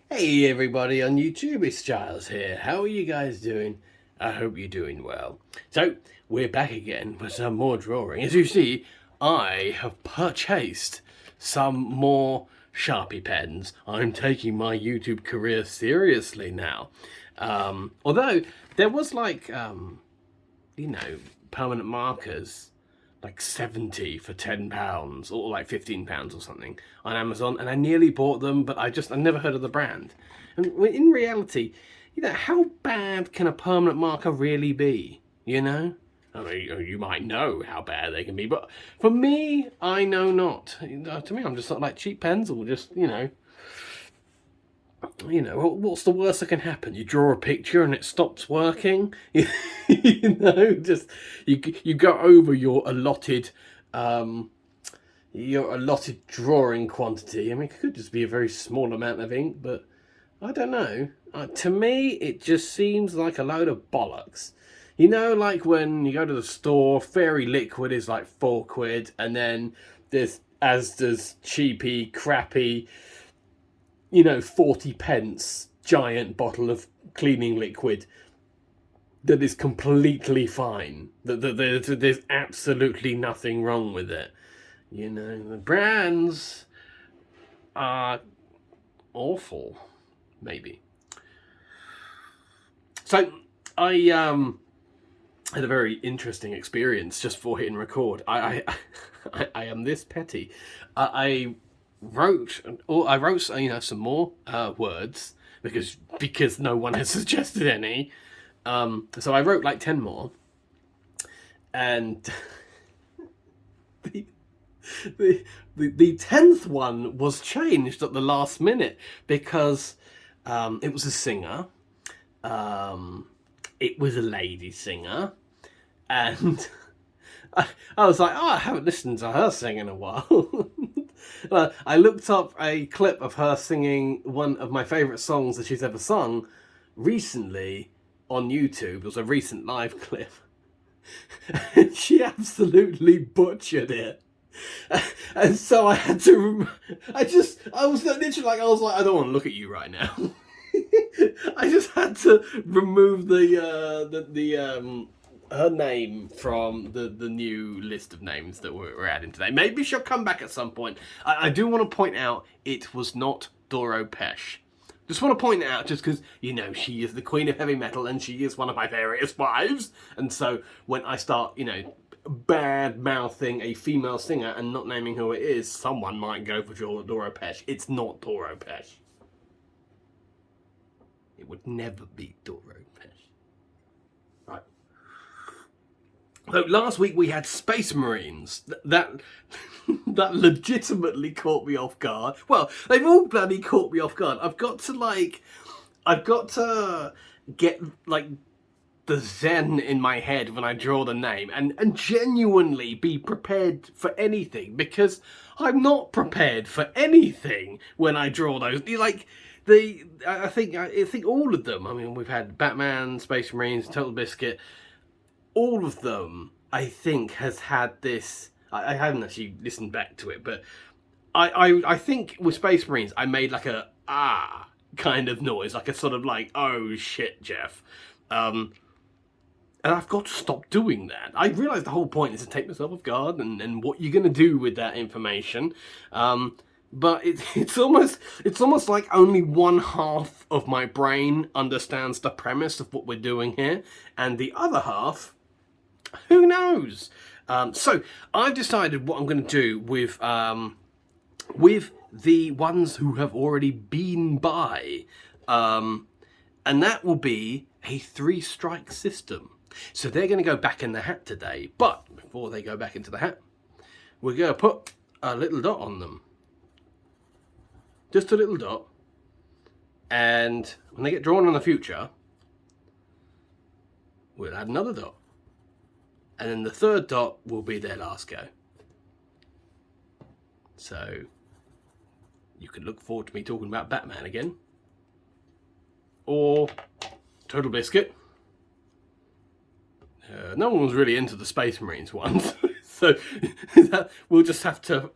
Hey everybody on YouTube, it's Giles here. How are you guys doing? I hope you're doing well. So, we're back again with some more drawing. As you see, I have purchased some more Sharpie pens. I'm taking my YouTube career seriously now. Although, there was permanent markers like 70 for £10 or like £15 or something on Amazon, and I nearly bought them, but I never heard of the brand. And in reality, how bad can a permanent marker really be? I mean, you might know how bad they can be, but for me, I know not. To me, I'm just sort of like cheap pens, or just what's the worst that can happen? You draw a picture and it stops working. Just you go over your allotted drawing quantity. I mean, it could just be a very small amount of ink, but I don't know. To me, it just seems like a load of bollocks. Like when you go to the store, fairy liquid is like £4, and then there's Asda's cheapy, crappy 40 pence giant bottle of cleaning liquid that is completely fine. There's absolutely nothing wrong with it. The brands are awful, maybe. So I had a very interesting experience just before hitting record. I am this petty. I wrote some more words because no one has suggested any. So I wrote like 10 more, and the 10th one was changed at the last minute because it was a singer. It was a lady singer, and I was like, I haven't listened to her sing in a while. I looked up a clip of her singing one of my favourite songs that she's ever sung recently on YouTube. It was a recent live clip. And she absolutely butchered it. And so I had to. I was literally like, I don't want to look at you right now. I just had to remove her name from the new list of names that we're adding today. Maybe she'll come back at some point. I do want to point out it was not Doro Pesh. Just want to point it out just because, she is the queen of heavy metal and she is one of my various wives. And so when I start, bad-mouthing a female singer and not naming who it is, someone might go for Doro Pesh. It's not Doro Pesh. It would never be Doro Pesh. Right. So last week we had Space Marines. That legitimately caught me off guard. Well, they've all bloody caught me off guard. I've got to get like the zen in my head when I draw the name and genuinely be prepared for anything, because I'm not prepared for anything when I draw those. I think all of them. I mean, we've had Batman, Space Marines, Total Biscuit. All of them, I think, has had this. I haven't actually listened back to it, but I think with Space Marines, I made like a kind of noise, like a sort of like, oh shit, Jeff. And I've got to stop doing that. I realise the whole point is to take myself off guard and what you're going to do with that information. But it's almost like only one half of my brain understands the premise of what we're doing here, and the other half, who knows? So I've decided what I'm going to do with the ones who have already been by, and that will be a 3-strike system. So they're going to go back in the hat today, but before they go back into the hat, we're going to put a little dot on them. Just a little dot. And when they get drawn in the future, we'll add another dot. And then the third dot will be their last go. So you can look forward to me talking about Batman again. Or Total Biscuit. No one was really into the Space Marines ones. So we'll just have to,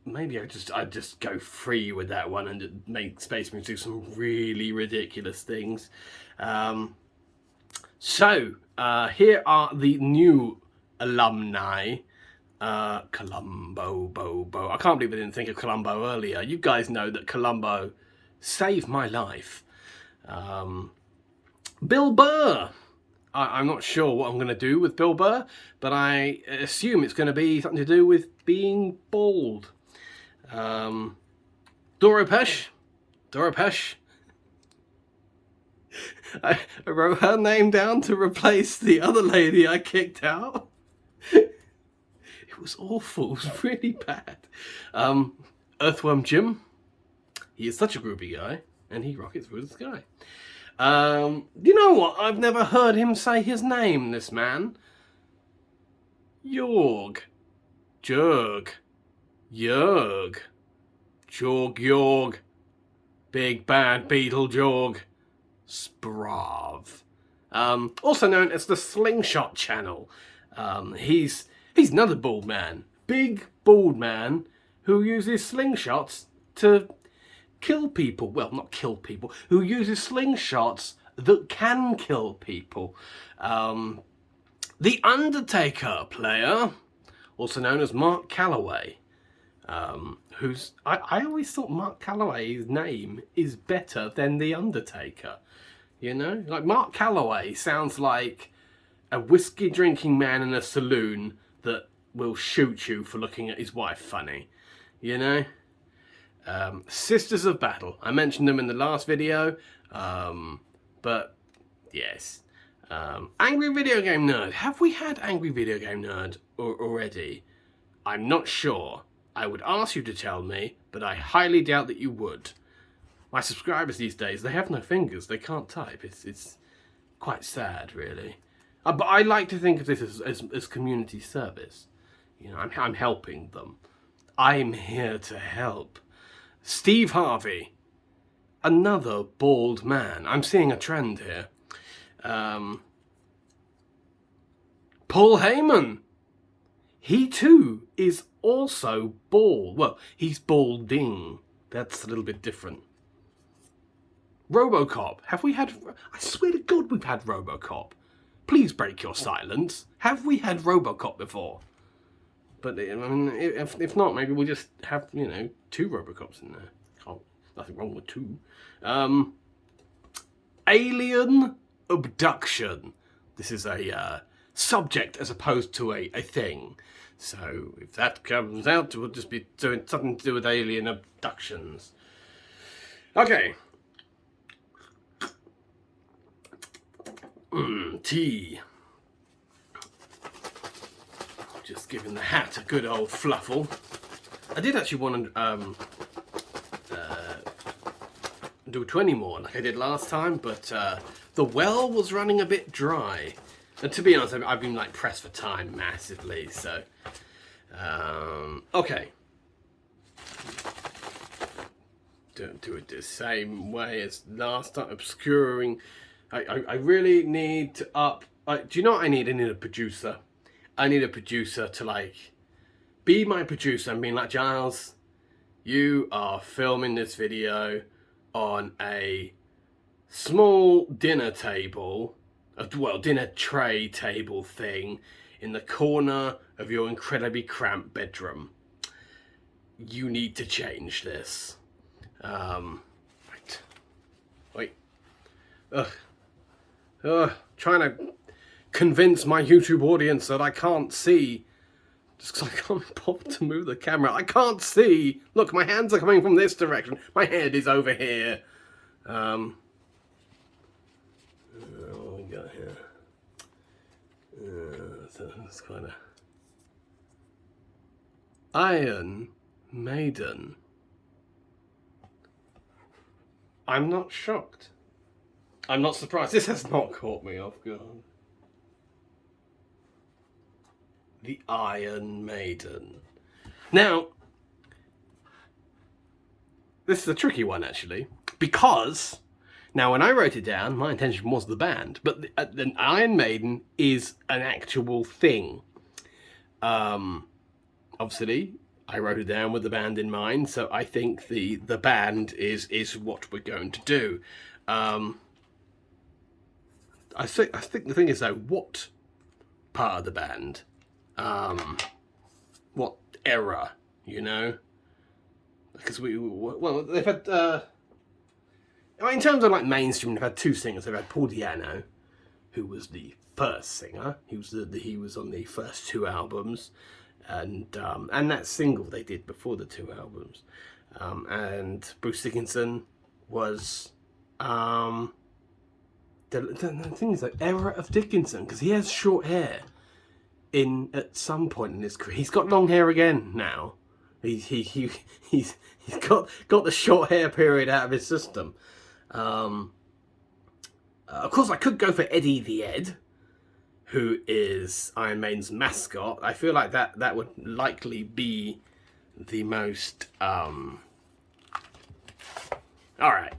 maybe I'd just go free with that one and make Space Marines do some really ridiculous things. So here are the new alumni. Columbo, Bo. I can't believe I didn't think of Columbo earlier. You guys know that Columbo saved my life. Bill Burr. I'm not sure what I'm going to do with Bill Burr, but I assume it's going to be something to do with being bald. Doro Pesh. I wrote her name down to replace the other lady I kicked out. It was awful. It was really bad. Earthworm Jim. He is such a groovy guy, and he rockets through the sky. You know what? I've never heard him say his name, this man. Jorg. Jorg. Big bad beetle Jorg. Sprav. Also known as the Slingshot Channel. He's another bald man. Big bald man who uses slingshots to kill people. Well, not kill people. Who uses slingshots that can kill people. The Undertaker player, also known as Mark Calloway. Who's I always thought Mark Calloway's name is better than The Undertaker. You know? Like, Mark Calloway sounds like a whiskey drinking man in a saloon that will shoot you for looking at his wife funny. You know? Sisters of Battle. I mentioned them in the last video. But yes. Angry Video Game Nerd. Have we had Angry Video Game Nerd already? I'm not sure. I would ask you to tell me, but I highly doubt that you would. My subscribers these days, they have no fingers. They can't type. It's quite sad, really. But I like to think of this as community service. You know, I'm helping them. I'm here to help. Steve Harvey. Another bald man. I'm seeing a trend here. Paul Heyman. He too is also bald. Well, he's balding. That's a little bit different. RoboCop. Have we had... I swear to God we've had RoboCop. Please break your silence. Have we had RoboCop before? But I mean, if not, maybe we'll just have, you know, 2 RoboCops in there. Nothing wrong with 2. Alien abduction. This is a subject as opposed to a thing. So if that comes out, we'll just be doing something to do with alien abductions. Okay. Tea. Just giving the hat a good old fluffle. I did actually want to do 20 more like I did last time, but the well was running a bit dry. And to be honest, I've been like pressed for time massively, so... okay. Don't do it the same way as last time, obscuring... I really need to up... do you know what I need? I need a producer. I need a producer to, like, be my producer and being like, Giles, you are filming this video on a small dinner table, well, dinner tray table thing in the corner of your incredibly cramped bedroom. You need to change this. Wait. Trying to convince my YouTube audience that I can't see. Just because I can't bother to move the camera. I can't see. Look, my hands are coming from this direction. My head is over here. What we got here? It's kind of... Iron Maiden. I'm not shocked. I'm not surprised. This has not caught me off guard. The Iron Maiden. Now, this is a tricky one, actually, because, now when I wrote it down, my intention was the band, but the Iron Maiden is an actual thing. Obviously, I wrote it down with the band in mind, so I think the band is what we're going to do. I think the thing is though, what part of the band, what era, you know? Because they've had. In terms of like mainstream, they've had two singers. They've had Paul Di'Anno, who was the first singer. He was on the first two albums, and that single they did before the two albums. And Bruce Dickinson was the thing is the era of Dickinson, because he has short hair at some point in his career. He's got long hair again now. He's got the short hair period out of his system. Of course, I could go for Eddie the Ed, who is Iron Maiden's mascot. I feel like that would likely be the most. All right,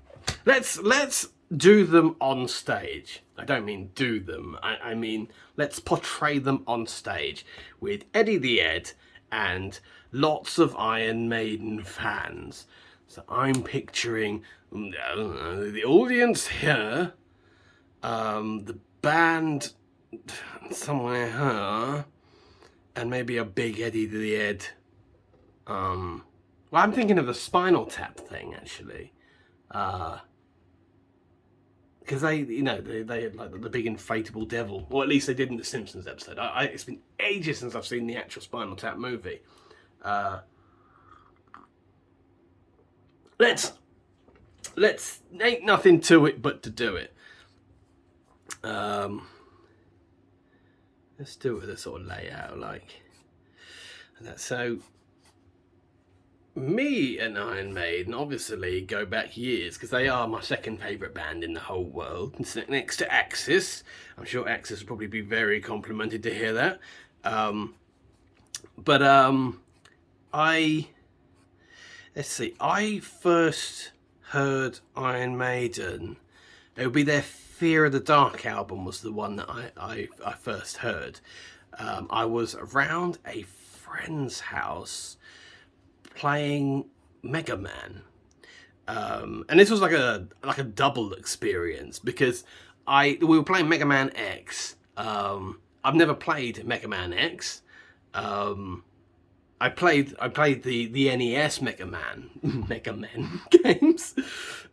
let's do them on stage. I don't mean do them. I mean let's portray them on stage with Eddie the Ed and lots of Iron Maiden fans. So I'm picturing the audience here, the band somewhere here, and maybe a big Eddie the Ed. Well, I'm thinking of the Spinal Tap thing actually, because they had like the big inflatable devil, or at least they did in the Simpsons episode. It's been ages since I've seen the actual Spinal Tap movie. Let's ain't nothing to it but to do it. Let's do it with a sort of layout like that. So me and Iron Maiden obviously go back years, because they are my second favourite band in the whole world, next to Axis. I'm sure Axis would probably be very complimented to hear that. I first heard Iron Maiden. It would be their Fear of the Dark album was the one that I first heard. I was around a friend's house playing Mega Man. And this was like a double experience, because we were playing Mega Man X. I've never played Mega Man X. I played the NES Mega Man games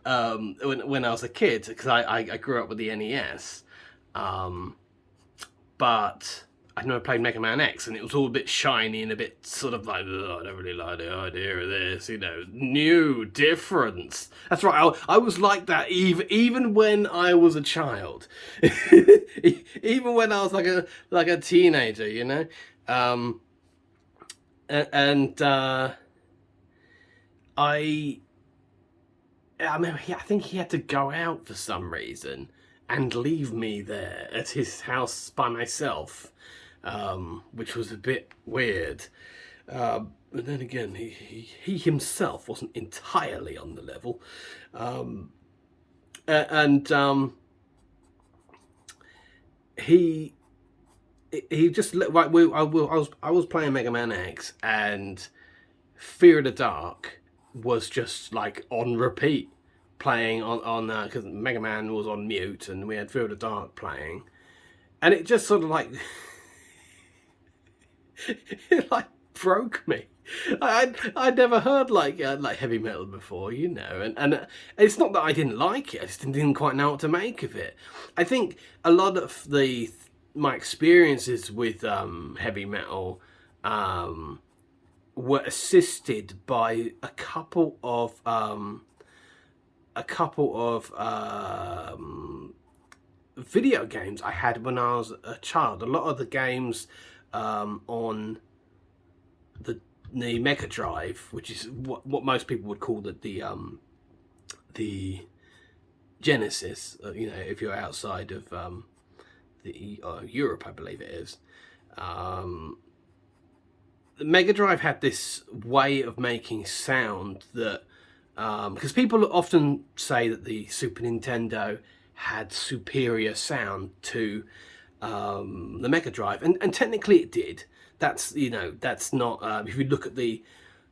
when I was a kid, because I grew up with the NES, but I'd never played Mega Man X, and it was all a bit shiny and a bit sort of like, I don't really like the idea of this, new, different. That's right, I was like that even when I was a child, even when I was like a teenager, I think he had to go out for some reason and leave me there at his house by myself, which was a bit weird. But then again, he himself wasn't entirely on the level, he just right. I was playing Mega Man X, and Fear of the Dark was just like on repeat, playing on because Mega Man was on mute, and we had Fear of the Dark playing, and it just sort of like it like broke me. I'd never heard like heavy metal before, and it's not that I didn't like it. I just didn't quite know what to make of it. I think a lot of my experiences with heavy metal were assisted by a couple of video games I had when I was a child. A lot of the games on the Mega Drive, which is what most people would call the Genesis. If you're outside of Europe, I believe it is. The Mega Drive had this way of making sound that, because people often say that the Super Nintendo had superior sound to the Mega Drive, and technically it did. That's not. If you look at the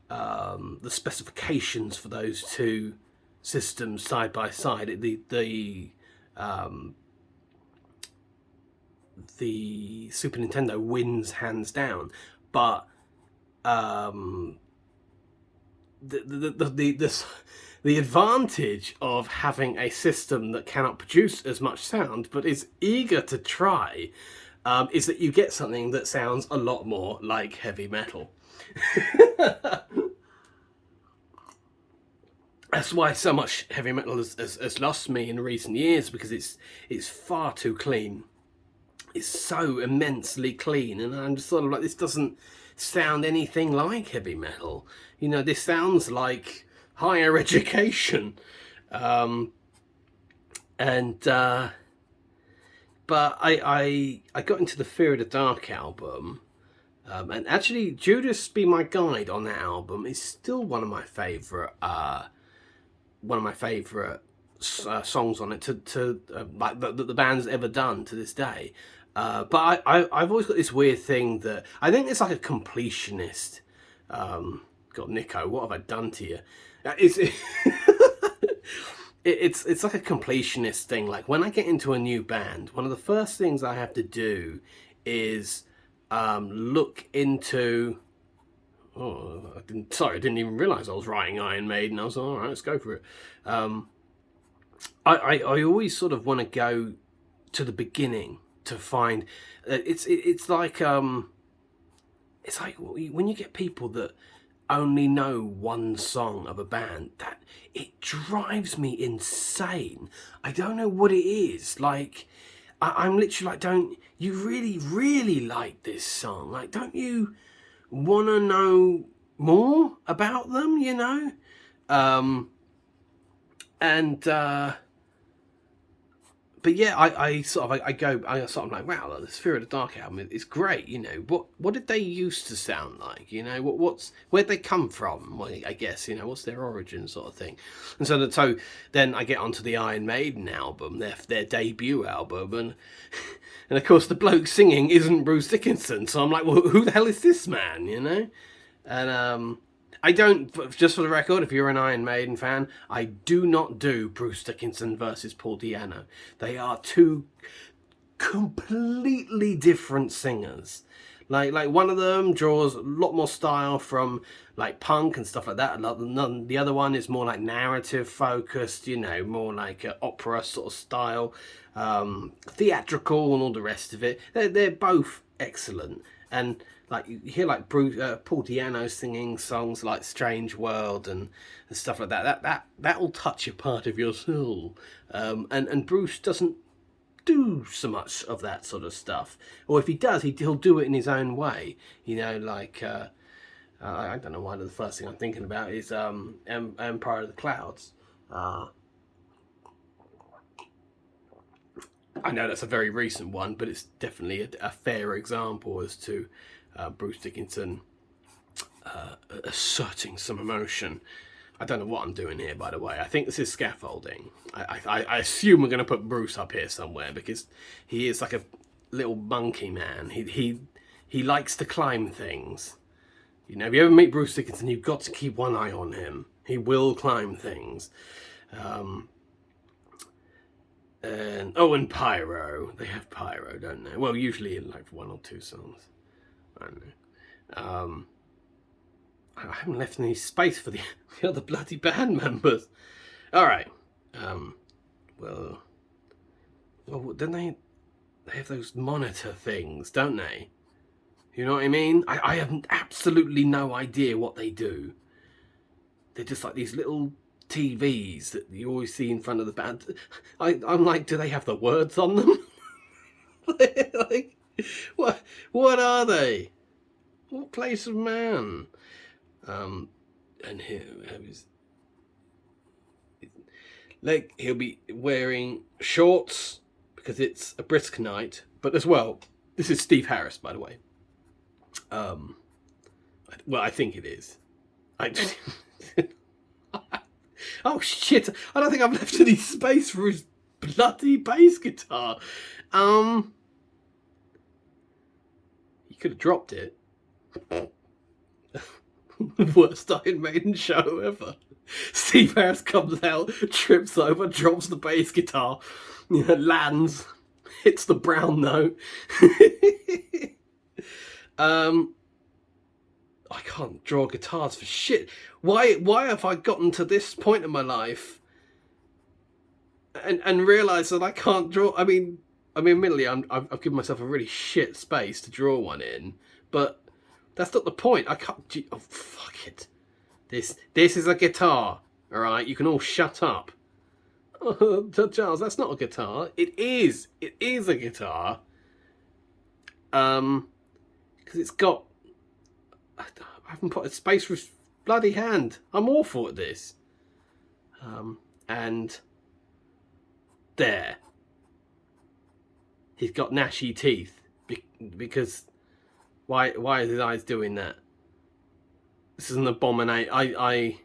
the specifications for those two systems side by side, the Super Nintendo wins hands down. But the advantage of having a system that cannot produce as much sound but is eager to try is that you get something that sounds a lot more like heavy metal. That's why so much heavy metal has lost me in recent years, because it's far too clean. It's so immensely clean, and I'm just sort of like, this doesn't sound anything like heavy metal. You know, this sounds like higher education. But I got into the Fear of the Dark album, and actually Judas Be My Guide on that album is still one of my favourite songs on it like that the band's ever done to this day. But I've always got this weird thing that I think it's like a completionist. God, Nico, what have I done to you? It's like a completionist thing. Like, when I get into a new band, one of the first things I have to do is look into. Oh, I didn't even realise I was writing Iron Maiden. I was like, all right, let's go for it. I always sort of want to go to the beginning to find. It's like when you get people that only know one song of a band, that it drives me insane. I don't know what it is. Like, I'm literally like, don't you really like this song? Like, don't you want to know more about them, you know? But yeah, I sort of like, wow, the Fear of the Dark album is great. You know, what did they used to sound like? You know, where'd they come from? Well, I guess, you know, what's their origin, sort of thing. And so then I get onto the Iron Maiden album, their debut album, and of course the bloke singing isn't Bruce Dickinson. So I'm like, well, who the hell is this man? You know, and I don't, just for the record, if you're an Iron Maiden fan, I do not do Bruce Dickinson versus Paul Di'Anno. They are two completely different singers. Like one of them draws a lot more style from like punk and stuff like that. The other one is more like narrative focused, you know, more like opera sort of style, theatrical and all the rest of it. They're both excellent. And like, you hear like Paul Di'Anno singing songs like "Strange World" and stuff like that. That will touch a part of your soul. And Bruce doesn't do so much of that sort of stuff. Or if he does, he'll do it in his own way. You know, like I don't know why the first thing I'm thinking about is Empire of the Clouds. I know that's a very recent one, but it's definitely a fair example as to Bruce Dickinson asserting some emotion. I don't know what I'm doing here, by the way. I think this is scaffolding. I assume we're going to put Bruce up here somewhere, because he is like a little monkey man. He likes to climb things. You know, if you ever meet Bruce Dickinson, you've got to keep one eye on him. He will climb things. And pyro. They have pyro, don't they? Well, usually in like one or two songs. I don't know. I haven't left any space for the other bloody band members. All right. Well, don't they have those monitor things, don't they? You know what I mean? I have absolutely no idea what they do. They're just like these little TVs that you always see in front of the band. I'm like, do they have the words on them? Like, what are they? What place of man? And here, like, he'll be wearing shorts because it's a brisk night. But as well, this is Steve Harris, by the way. Well, I think it is. Oh shit! I don't think I've left any space for his bloody bass guitar. He could have dropped it. Worst Iron Maiden show ever. Steve Harris comes out, trips over, drops the bass guitar, lands, hits the brown note. I can't draw guitars for shit. Why have I gotten to this point in my life and realised that I can't draw? I mean, admittedly, I've given myself a really shit space to draw one in, but that's not the point. I can't. Oh, fuck it. This is a guitar. All right, you can all shut up. Oh, Charles, that's not a guitar. It is. It is a guitar. Because it's got. I haven't put a space for his bloody hand. I'm awful at this. And there. He's got gnashy teeth because why are his eyes doing that? This is an abomination.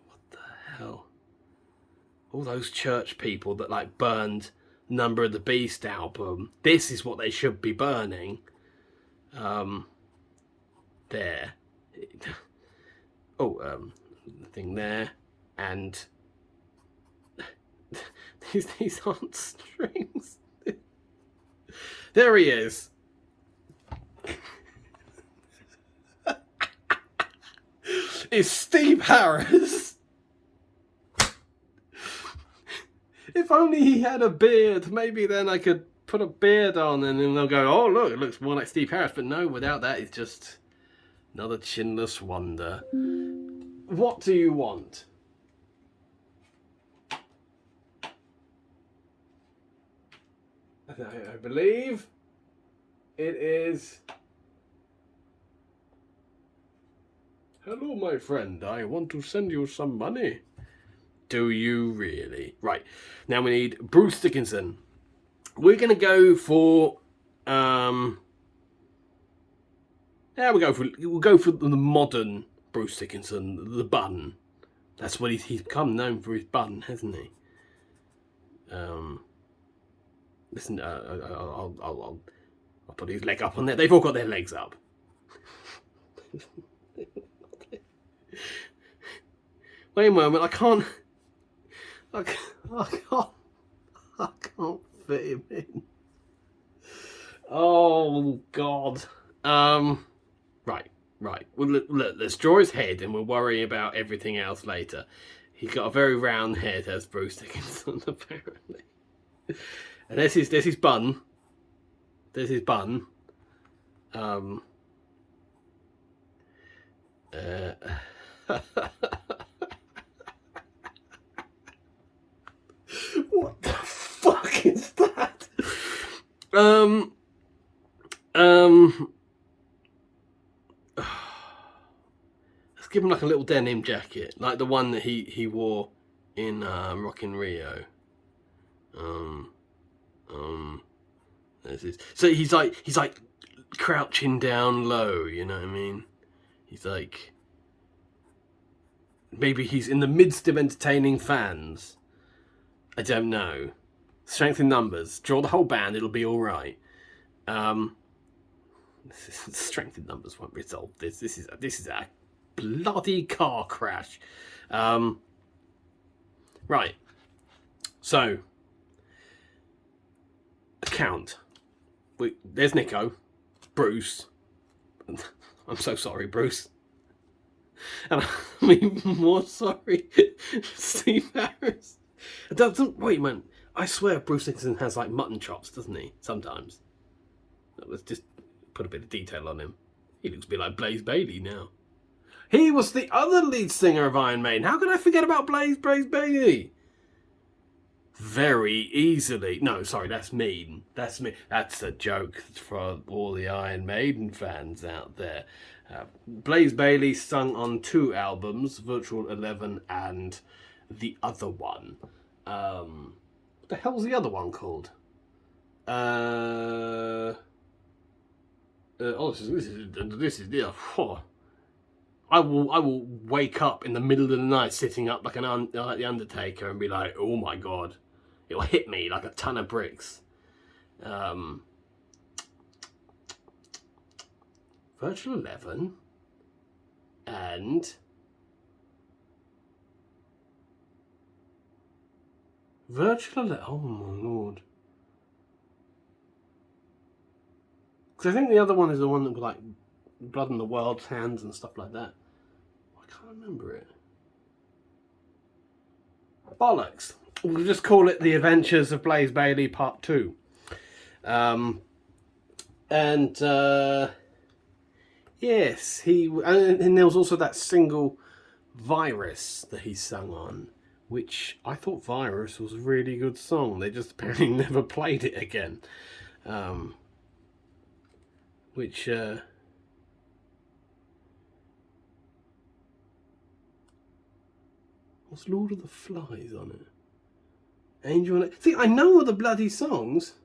What the hell? All those church people that like burned Number of the Beast album. This is what they should be burning. There. The thing there, and these aren't strings. There he is. It's Steve Harris. If only he had a beard, maybe then I could put a beard on and then they'll go, oh look, it looks more like Steve Harris. But no, without that, it's just another chinless wonder. What do you want? I believe it is... Hello, my friend. I want to send you some money. Do you really? Right. Now we need Bruce Dickinson. We're going to go for... we'll go for the modern Bruce Dickinson, the bun. That's what he's become known for, his bun, hasn't he? Listen, I'll put his leg up on there. They've all got their legs up. Wait a moment, I can't fit him in. Oh God. Right. Well, let's draw his head, and we'll worry about everything else later. He's got a very round head, as Bruce Dickinson, apparently. And there's his bun. There's his bun. What the fuck is that? Let's give him like a little denim jacket, like the one that he wore in Rock in Rio. So he's like crouching down low, you know what I mean? He's like, maybe he's in the midst of entertaining fans. I don't know. Strength in numbers. Draw the whole band, it'll be alright. Strength in numbers won't resolve this. This is a bloody car crash. Right. So, account. There's Nico, Bruce. I'm so sorry, Bruce. And I'm even more sorry, Steve Harris. Wait, man. I swear Bruce Dickinson has like mutton chops, doesn't he? Sometimes. Let's just put a bit of detail on him. He looks a bit like Blaze Bayley now. He was the other lead singer of Iron Maiden. How can I forget about Blaze Bayley? Very easily. No, sorry, that's mean. That's me. That's a joke for all the Iron Maiden fans out there. Blaze Bayley sung on 2 albums, Virtual 11 and the other one. What the hell's the other one called? This is I will wake up in the middle of the night sitting up like like the Undertaker and be like, oh my God, it'll hit me like a ton of bricks. Virtual 11 and Virtual 11. Oh my lord. Because I think the other one is the one that was like Blood on the World's Hands and stuff like that. I can't remember it. Bollocks. We'll just call it The Adventures of Blaze Bayley Part 2. Yes, and there was also that single Virus that he sung on, which I thought Virus was a really good song. They just apparently never played it again. What's Lord of the Flies on it? Angel. See, I know all the bloody songs.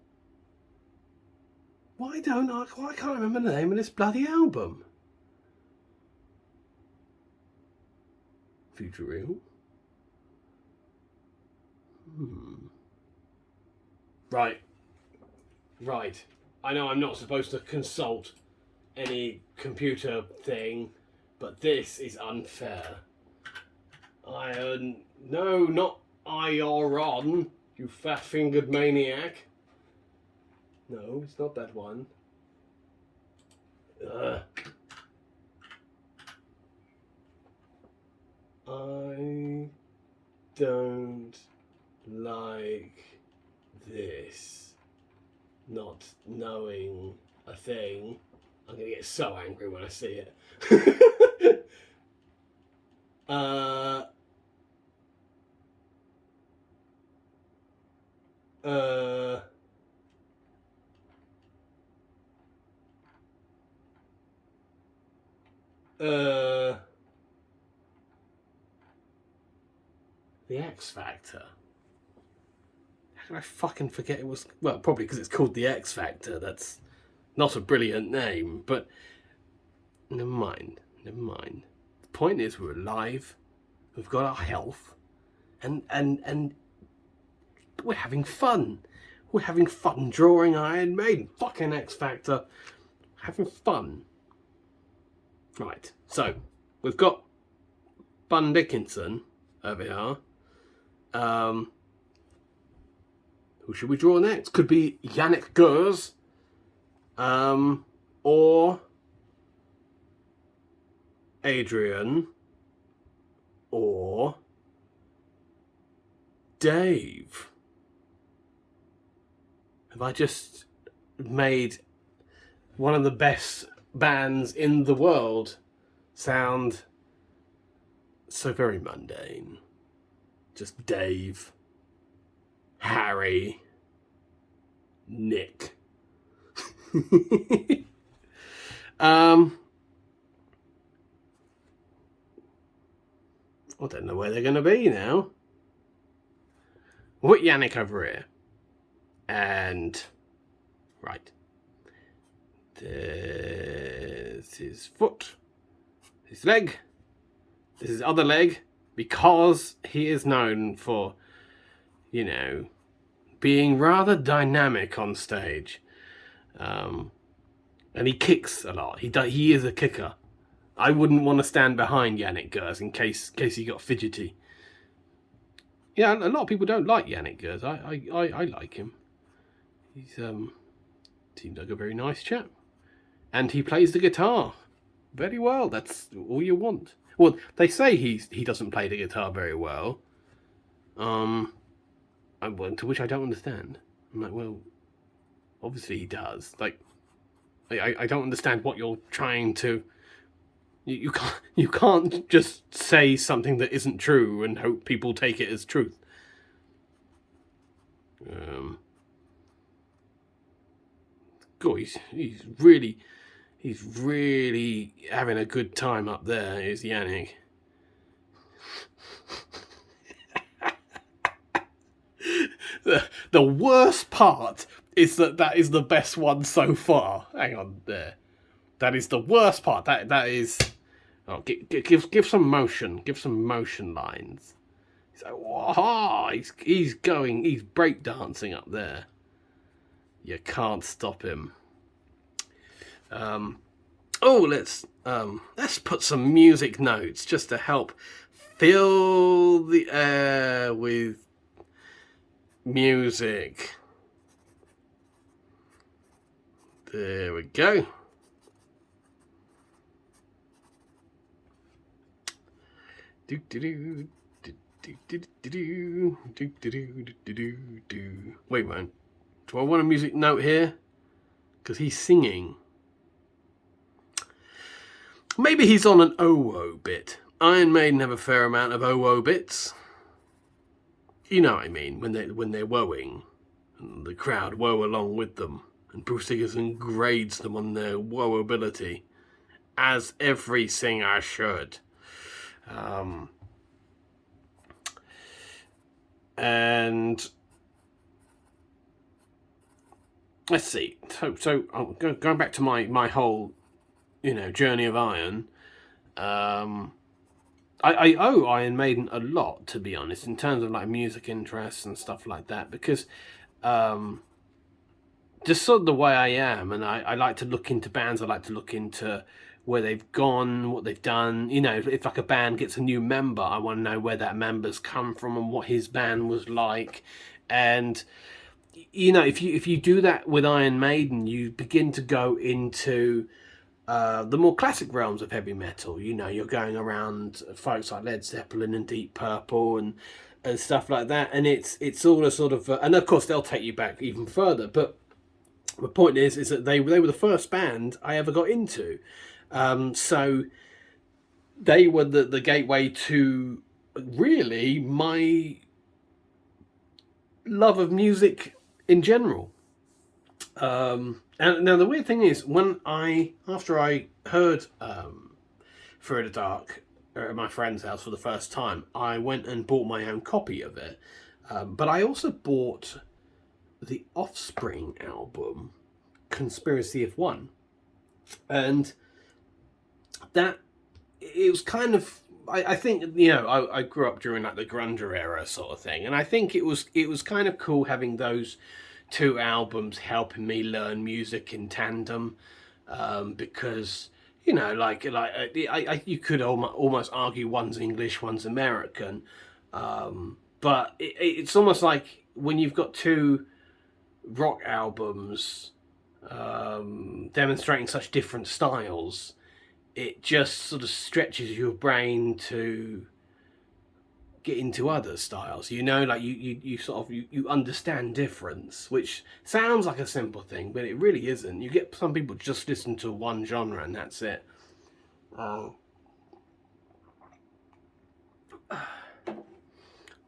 Why can't I remember the name of this bloody album? Future Real. Right. I know I'm not supposed to consult any computer thing, but this is unfair. No, not Iron, you fat-fingered maniac. No, it's not that one. I don't like this. Not knowing a thing. I'm gonna get so angry when I see it. The X Factor. How can I fucking forget it was... Well, probably because it's called The X Factor. That's not a brilliant name, but... Never mind. The point is we're alive, we've got our health, and we're having fun. We're having fun drawing Iron Maiden. Fucking X Factor. Having fun. Right, so, we've got Bun Dickinson over here. Who should we draw next? Could be Yannick Gers, or Adrian, or Dave. Have I just made one of the best bands in the world sound so very mundane? Just Dave, Harry, Nick. I don't know where they're going to be now. We'll put Yannick over here. And, right. There's his foot, his leg, this is his other leg, because he is known for, you know, being rather dynamic on stage. And he kicks a lot. He is a kicker. I wouldn't want to stand behind Yannick Gers in case he got fidgety. Yeah, a lot of people don't like Yannick Gers. I like him. He's seems like a very nice chap. And he plays the guitar very well. That's all you want. Well, they say he doesn't play the guitar very well. To which I don't understand. I'm like, well, obviously he does. Like, I don't understand what you're trying to... You can't just say something that isn't true and hope people take it as truth. God, he's really having a good time up there, is Yannick. The worst part is that is the best one so far. Hang on there. That is the worst part. That is... Oh, give some motion. Give some motion lines. So, wow, he's breakdancing up there. You can't stop him. Oh, let's put some music notes just to help fill the air with music. There we go. Wait a moment. Do I want a music note here? Because he's singing. Maybe he's on an OO bit. Iron Maiden have a fair amount of OO bits. You know what I mean, when they're woeing, and the crowd woe along with them, and Bruce Dickinson grades them on their woeability, as every singer should. And let's see. So going back to my whole, journey of Iron. I owe Iron Maiden a lot, to be honest, in terms of like music interests and stuff like that, because just sort of the way I am, and I like to look into bands. I like to look into where they've gone, what they've done. If like a band gets a new member, I want to know where that member's come from and what his band was like. And if you do that with Iron Maiden, you begin to go into the more classic realms of heavy metal. You're going around folks like Led Zeppelin and Deep Purple and stuff like that, and it's all a sort of and of course they'll take you back even further. But the point is that they were the first band I ever got into, so they were the gateway to really my love of music in general. And now the weird thing is, after I heard Through the Dark at my friend's house for the first time, I went and bought my own copy of it. But I also bought the Offspring album, Conspiracy of One, and that it was kind of. I think I grew up during like the grunge era sort of thing, and I think it was kind of cool having those two albums helping me learn music in tandem, because you could almost argue one's English, one's American, but it's almost like when you've got two rock albums demonstrating such different styles, it just sort of stretches your brain to get into other styles. You sort of you understand difference, which sounds like a simple thing, but it really isn't. You get some people just listen to one genre and that's it.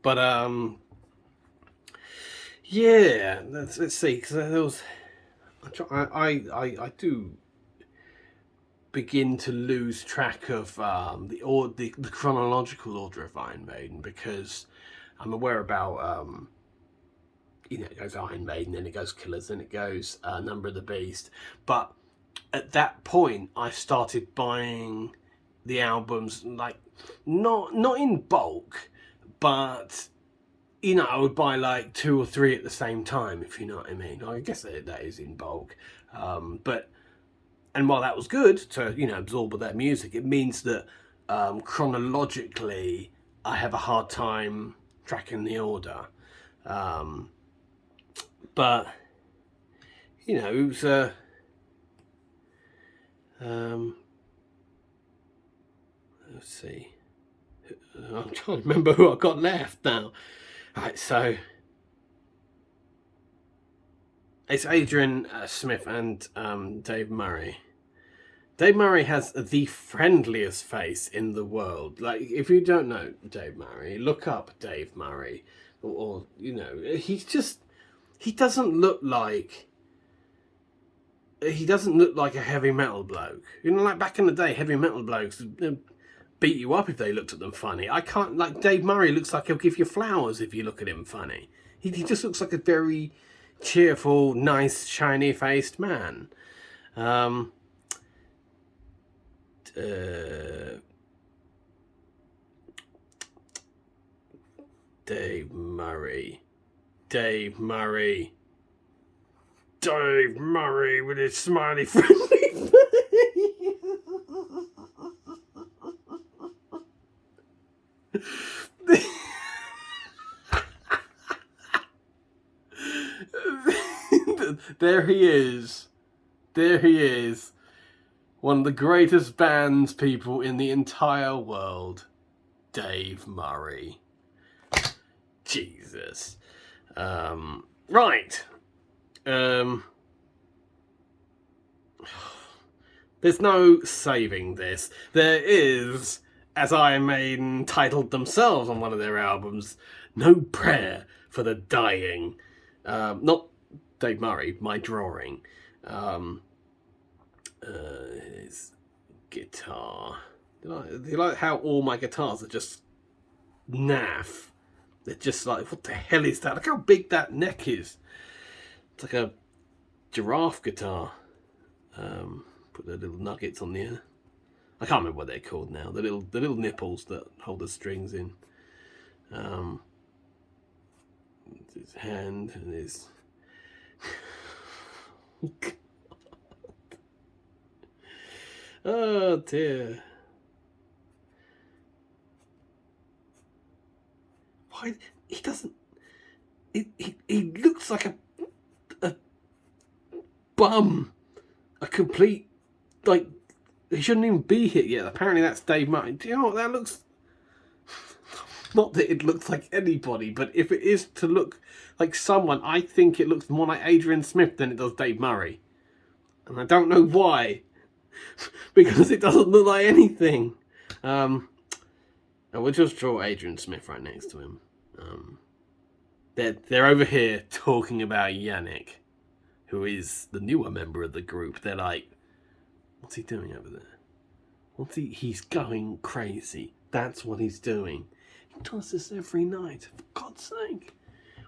But yeah, let's see, because there was I do begin to lose track of the chronological order of Iron Maiden, because I'm aware about it goes Iron Maiden, then it goes Killers, then it goes Number of the Beast. But at that point, I started buying the albums like not in bulk, but I would buy like 2 or 3 at the same time, if you know what I mean. I guess that is in bulk, but. And while that was good to, absorb all that music, it means that chronologically I have a hard time tracking the order. But, it was... let's see. I'm trying to remember who I got left now. Right, so... It's Adrian Smith and Dave Murray. Dave Murray has the friendliest face in the world. Like, if you don't know Dave Murray, look up Dave Murray. Or he doesn't look like a heavy metal bloke. Like back in the day, heavy metal blokes beat you up if they looked at them funny. I can't, like, Dave Murray looks like he'll give you flowers if you look at him funny. He just looks like a very cheerful, nice, shiny-faced man. Dave Murray with his smiley friendly face. There he is. There he is. One of the greatest bands people in the entire world. Dave Murray. Jesus. Right. There's no saving this. There is, as Iron Maiden titled themselves on one of their albums, No Prayer for the Dying. Not Dave Murray, my drawing. His guitar. Do you like how all my guitars are just naff? They're just like, what the hell is that? Look how big that neck is. It's like a giraffe guitar. Put the little nuggets on the end. I can't remember what they're called now. The little nipples that hold the strings in. His hand and his. God. Oh dear. Why he doesn't? He looks like a bum, a complete, like, he shouldn't even be here yet. Apparently that's Dave Martin. Do you know what that looks? Not that it looks like anybody, but if it is to look like someone, I think it looks more like Adrian Smith than it does Dave Murray, and I don't know why, because it doesn't look like anything. And we'll just draw Adrian Smith right next to him. They're over here talking about Yannick, who is the newer member of the group. They're like, what's he doing over there? He's going crazy. That's what he's doing. He does this every night. For God's sake.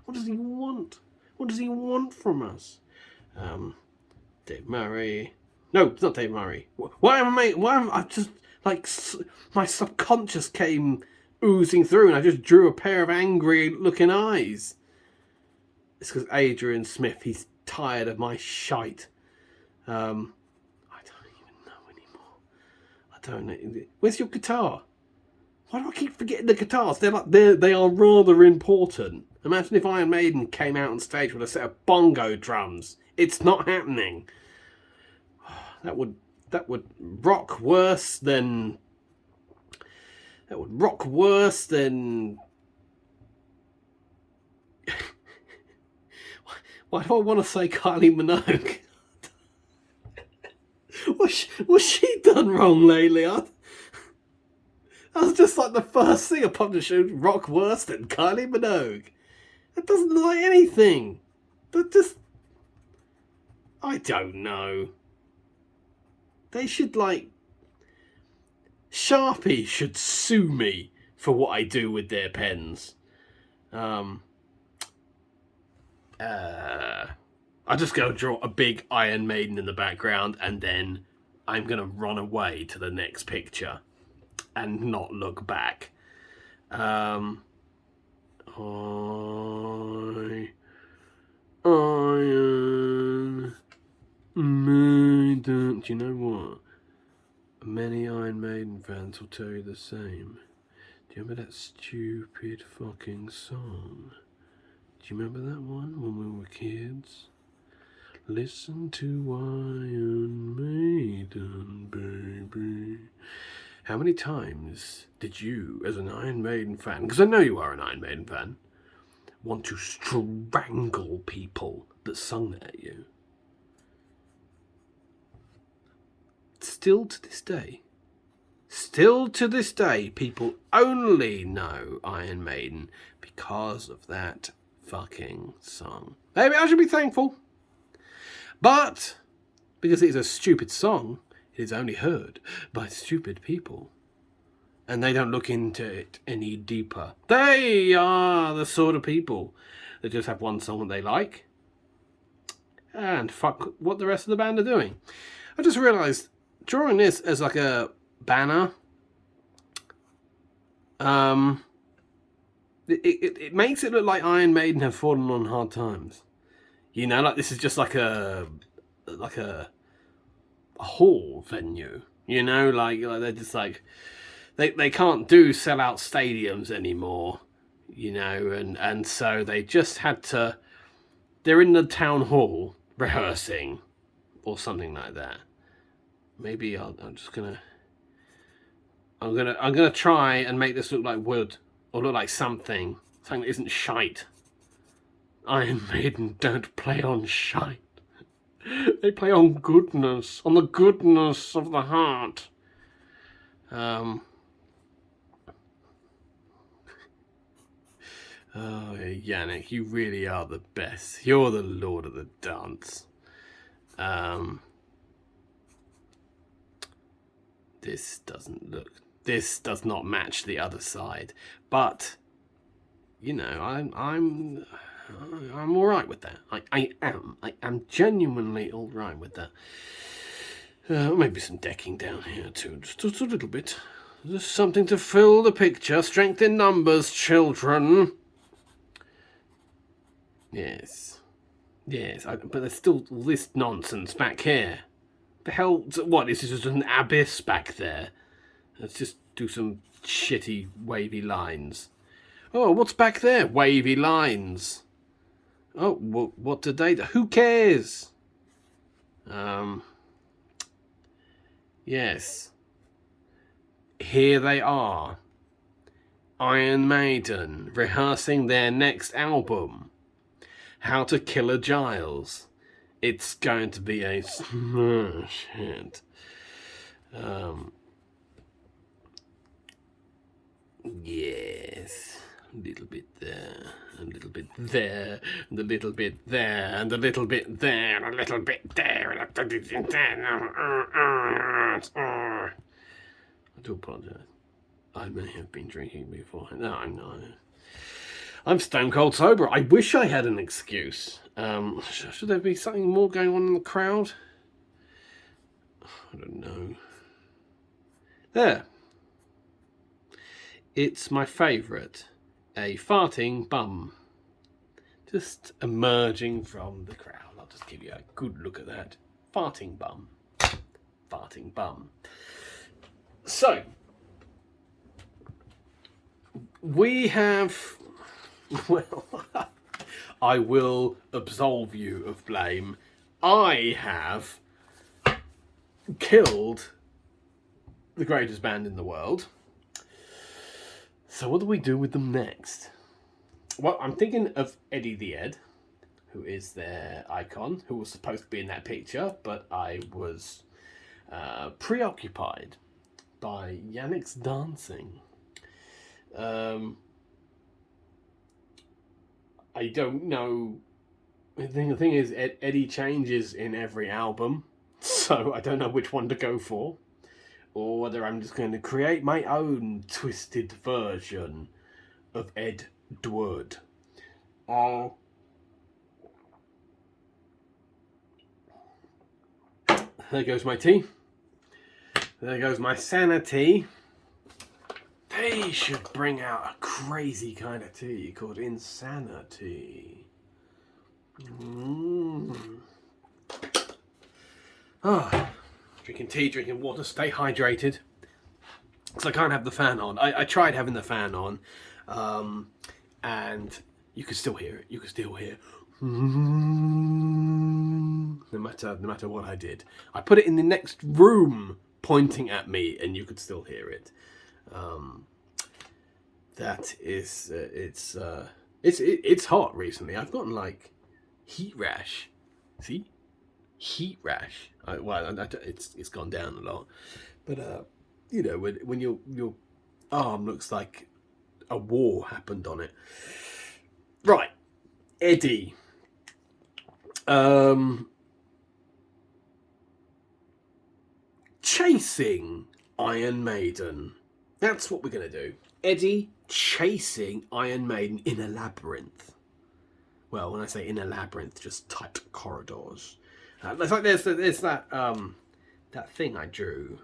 What does he want? What does he want from us? Dave Murray. No, it's not Dave Murray. Why am I just, like, my subconscious came oozing through and I just drew a pair of angry looking eyes. It's because Adrian Smith, he's tired of my shite. I don't even know anymore. I don't know. Where's your guitar? Why do I keep forgetting the guitars? They are rather important. Imagine if Iron Maiden came out on stage with a set of bongo drums. It's not happening. That would rock worse than. That would rock worse than. Why do I want to say Kylie Minogue? What's she done wrong lately? That was just like the first thing a publisher would rock worse than Kylie Minogue. That doesn't look like anything. That just. I don't know. They should, like. Sharpie should sue me for what I do with their pens. I'll just go draw a big Iron Maiden in the background and then I'm going to run away to the next picture and not look back. Iron Maiden. Do you know what? Many Iron Maiden fans will tell you the same. Do you remember that stupid fucking song? Do you remember that one when we were kids? Listen to Iron Maiden, baby. How many times did you, as an Iron Maiden fan, because I know you are an Iron Maiden fan, want to strangle people that sung that at you? Still to this day, people only know Iron Maiden because of that fucking song. Maybe I should be thankful. But, because it is a stupid song, it is only heard by stupid people. And they don't look into it any deeper. They are the sort of people that just have one song that they like. And fuck what the rest of the band are doing. I just realised, drawing this as like a banner, it makes it look like Iron Maiden have fallen on hard times. You know, like this is just like a hall venue. You know, like they're just like they can't do sellout stadiums anymore. You know, and so they just had to. They're in the town hall rehearsing, or something like that. Maybe I'm gonna try and make this look like wood, or look like something that isn't shite. Iron Maiden don't play on shite. They play on goodness, on the goodness of the heart. Oh, Yannick, you really are the best. You're the lord of the dance. This does not match the other side, but you know, I'm all right with that. I am genuinely all right with that. Maybe some decking down here too, just a little bit. Just something to fill the picture. Strength in numbers, children. Yes, but there's still all this nonsense back here. The hell? What is this? Just an abyss back there? Let's just do some shitty wavy lines. Oh, what's back there? Wavy lines. Oh, what did they do? Who cares? Yes. Here they are. Iron Maiden rehearsing their next album. How to Kill a Giles. It's going to be a smash hit. Yes. A little bit there, a little bit there, and a little bit there, and a little bit there, and a little bit there, and a little bit there. I do apologise. I may have been drinking before. No, I'm not. I'm stone cold sober. I wish I had an excuse. Should there be something more going on in the crowd? I don't know. There. It's my favourite. A farting bum. Just emerging from the crowd. I'll just give you a good look at that. Farting bum. Farting bum. So, we have... Well, I will absolve you of blame. I have killed the greatest band in the world. So what do we do with them next? Well, I'm thinking of Eddie the Ed, who is their icon, who was supposed to be in that picture, but I was preoccupied by Yannick's dancing. I don't know. The thing is, Eddie changes in every album, so I don't know which one to go for, or whether I'm just going to create my own twisted version of Edward. There goes my tea. There goes my sanity. They should bring out a crazy kind of tea called insanity. Drinking tea, drinking water, stay hydrated. Because I can't have the fan on. I tried having the fan on, and you could still hear it. You could still hear no matter what I did. I put it in the next room, pointing at me, and you could still hear it. That is it's hot recently. I've gotten like heat rash. See, heat rash. It's gone down a lot, but you know, when your arm looks like a war happened on it. Right, Eddie. Chasing Iron Maiden. That's what we're going to do. Eddie chasing Iron Maiden in a labyrinth. Well, when I say in a labyrinth, just tight corridors. It's like there's that that thing I drew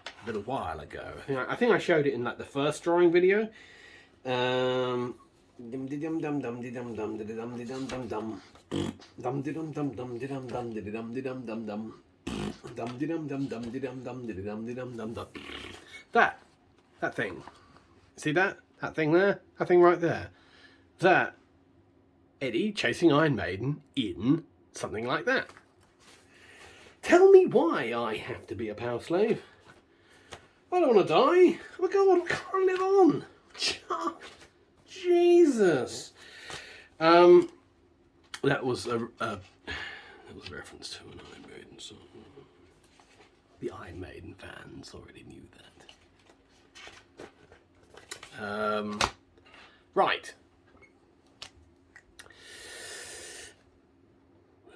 a little while ago. I think I showed it in like the first drawing video. That thing. See that? That thing there? That thing right there. That Eddie chasing Iron Maiden in something like that. Tell me why I have to be a power slave. I don't want to die. Oh my God, I can't live on. Jesus. That was a reference to an Iron Maiden song. The Iron Maiden fans already knew that. Right.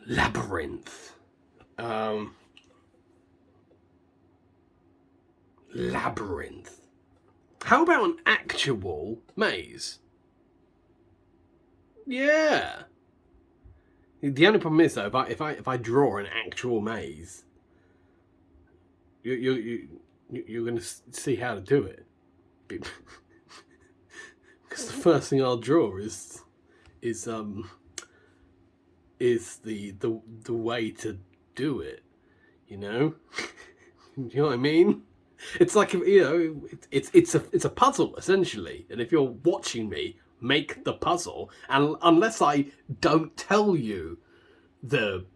Labyrinth. Labyrinth. How about an actual maze? Yeah. The only problem is though, if I draw an actual maze, you're going to see how to do it. Because the first thing I'll draw is the way to do it. You know, you know what I mean? It's like, you know, it's a puzzle essentially, and if you're watching me make the puzzle, and unless I don't tell you the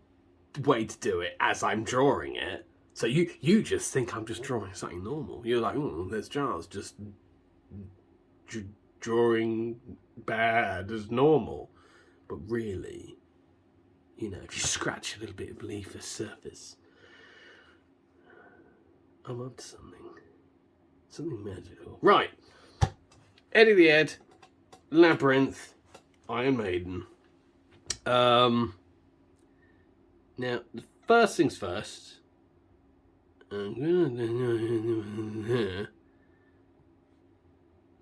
way to do it as I'm drawing it, so you just think I'm just drawing something normal. You're like, oh, there's Giles just drawing bad as normal, but really, you know, if you scratch a little bit beneath the surface, I'm up to something magical. Right, Eddie the Ed, Labyrinth, Iron Maiden. Now, the first things first.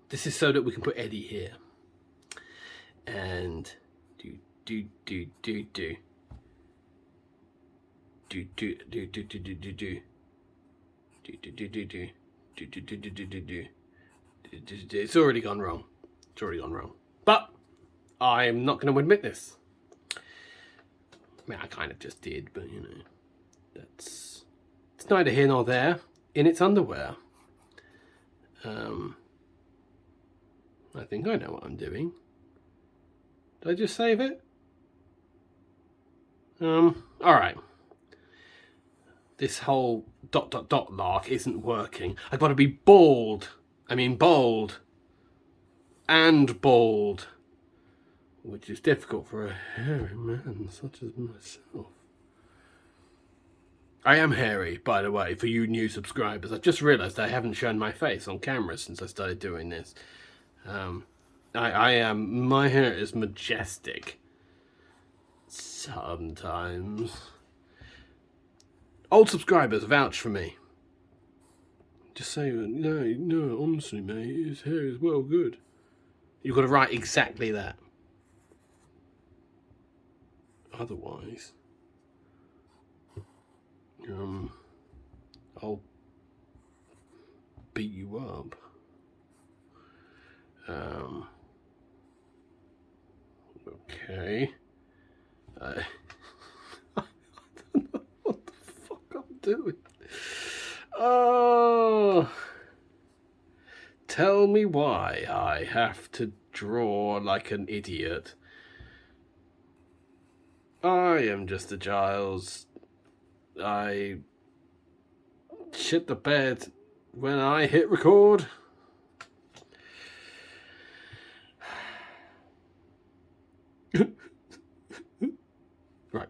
This is so that we can put Eddie here. And do. It's already gone wrong. But I'm not going to admit this. I mean, I kind of just did, but you know, it's neither here nor there. In its underwear. I think I know what I'm doing. Did I just save it? Alright. This whole ... lark isn't working. I've got to be bold. I mean bold. And bald. Which is difficult for a hairy man such as myself. I am hairy, by the way, for you new subscribers. I've just realised I haven't shown my face on camera since I started doing this. I am... My hair is majestic. Sometimes. Old subscribers, vouch for me. Just say, no, honestly, mate, his hair is well good. You've got to write exactly that. Otherwise, I'll beat you up. Okay. I don't know what the fuck I'm doing. Oh, tell me why I have to draw like an idiot. I am just a Giles. I shit the bed when I hit record. Right.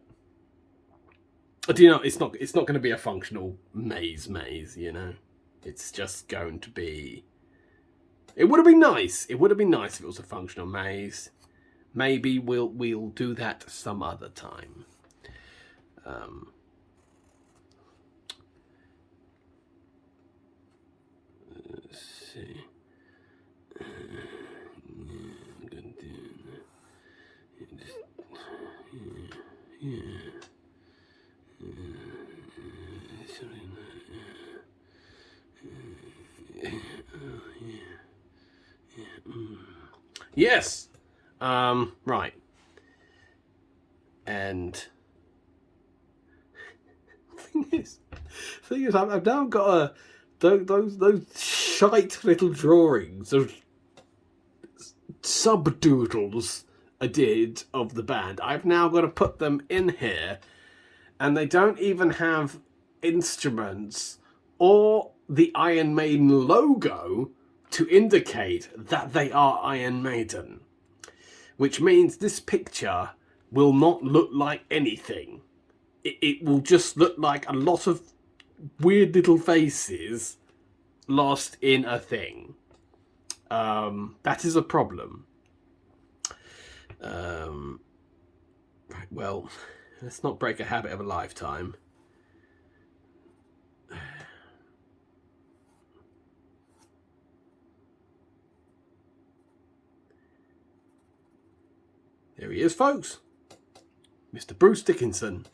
Do you know, it's not going to be a functional maze, you know. It's just going to be... It would have been nice. It would have been nice if it was a functional maze. Maybe we'll do that some other time. Let's see. Yes. Right. And thing is, I've now got those shite little drawings of sub-doodles I did of the band. I've now got to put them in here, and they don't even have instruments or the Iron Maiden logo to indicate that they are Iron Maiden. Which means this picture will not look like anything. It will just look like a lot of weird little faces lost in a thing. That is a problem. Right, well, let's not break a habit of a lifetime. There he is, folks. Mr. Bruce Dickinson.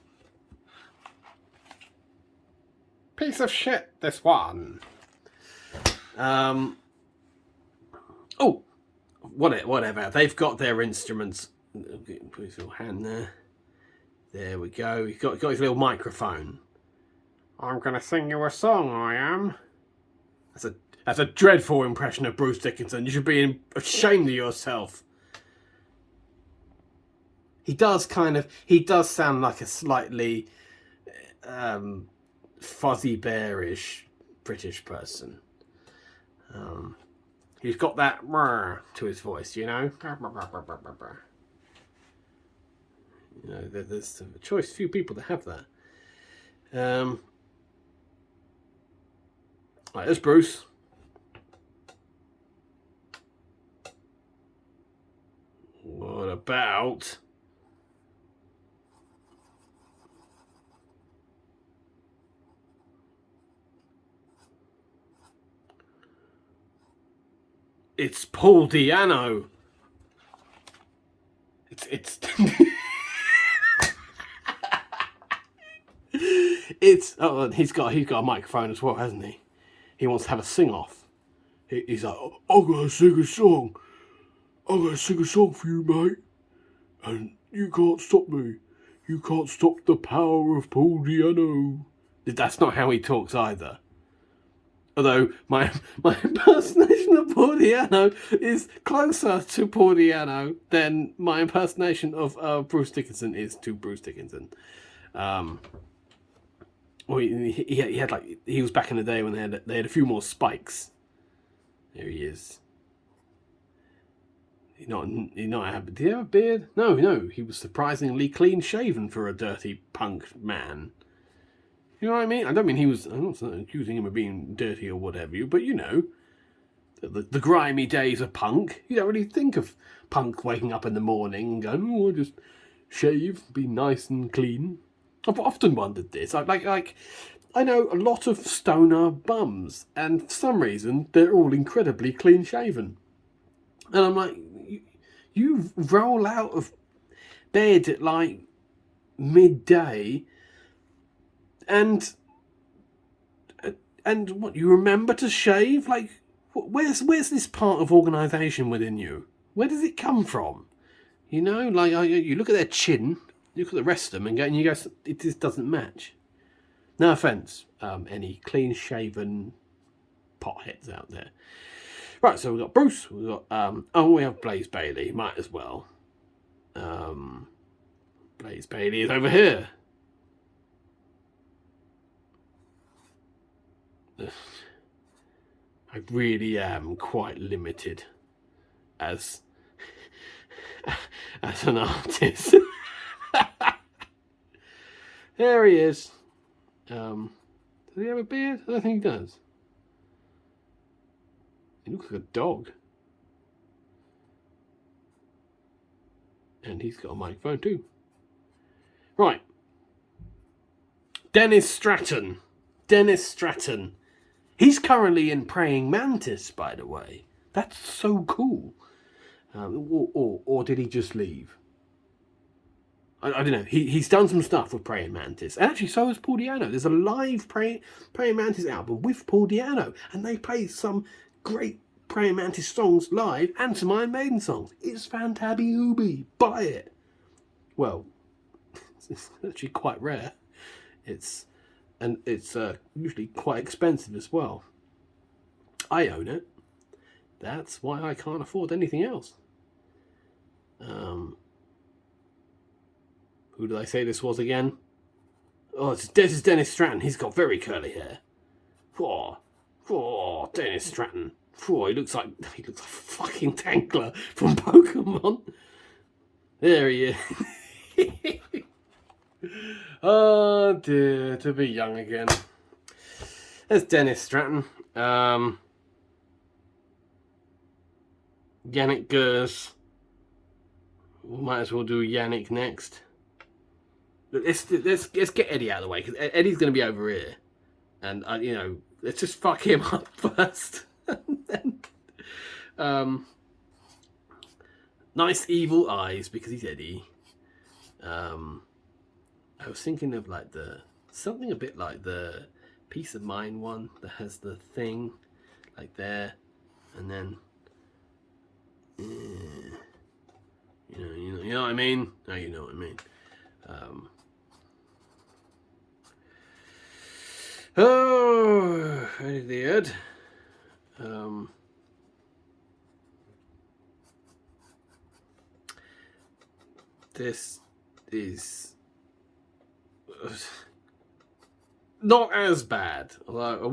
Piece of shit, this one. Oh, whatever. They've got their instruments. Put his little hand there. There we go. He's got his little microphone. I'm going to sing you a song, I am. That's a dreadful impression of Bruce Dickinson. You should be ashamed of yourself. He does sound like a slightly fuzzy bearish British person. He's got that to his voice, you know. You know, there's a choice few people that have that. Right, there's Bruce. What about? It's Paul Di'Anno. It's it's he's got a microphone as well, hasn't he? He wants to have a sing off. He's like, I'm gonna sing a song. I'm gonna sing a song for you, mate. And you can't stop me. You can't stop the power of Paul Di'Anno. That's not how he talks either. Although my impersonation of Paul Di'Anno is closer to Paul Di'Anno than my impersonation of Bruce Dickinson is to Bruce Dickinson. Well, he had he was back in the day when they had a few more spikes. There he is. Did he have a beard? No, he was surprisingly clean shaven for a dirty punk man. You know what I mean? I'm not accusing him of being dirty or whatever, but you know, the grimy days of punk. You don't really think of punk waking up in the morning and going, oh, I'll just shave, be nice and clean. I've often wondered this. Like, I know a lot of stoner bums, and for some reason, they're all incredibly clean shaven. And I'm like, you roll out of bed at like midday, and what, you remember to shave? Like, where's this part of organisation within you? Where does it come from? You know, like, you look at their chin, you look at the rest of them, and you go, it just doesn't match. No offence, any clean-shaven potheads out there. Right, so we've got Bruce, we've got, we have Blaze Bayley, might as well. Blaze Bayley is over here. I really am quite limited as an artist. There he is. Does he have a beard? I don't think he does. He looks like a dog. And he's got a microphone too. Right. Dennis Stratton. He's currently in Praying Mantis, by the way. That's so cool. Or did he just leave? I don't know. He's done some stuff with Praying Mantis. And actually, so has Paul Di'Anno. There's a live Praying Mantis album with Paul Di'Anno. And they play some great Praying Mantis songs live and some Iron Maiden songs. It's fantabby-ooby. Buy it. Well, it's actually quite rare. It's and it's usually quite expensive as well. I own it. That's why I can't afford anything else. Who did I say this was again? Oh, this is Dennis Stratton. He's got very curly hair. Oh, Dennis Stratton. He looks like a fucking Tankler from Pokemon. There he is. Oh dear, to be young again. There's Dennis Stratton. Yannick Gers. Might as well do Yannick next. Let's get Eddie out of the way, because Eddie's going to be over here, and let's just fuck him up first. And then, nice evil eyes, because he's Eddie. I was thinking of like something a bit like the Peace of Mind one that has the thing like there, and then you know what I mean? No, you know what I mean. Oh, Eddie the Ed. This is not as bad. Although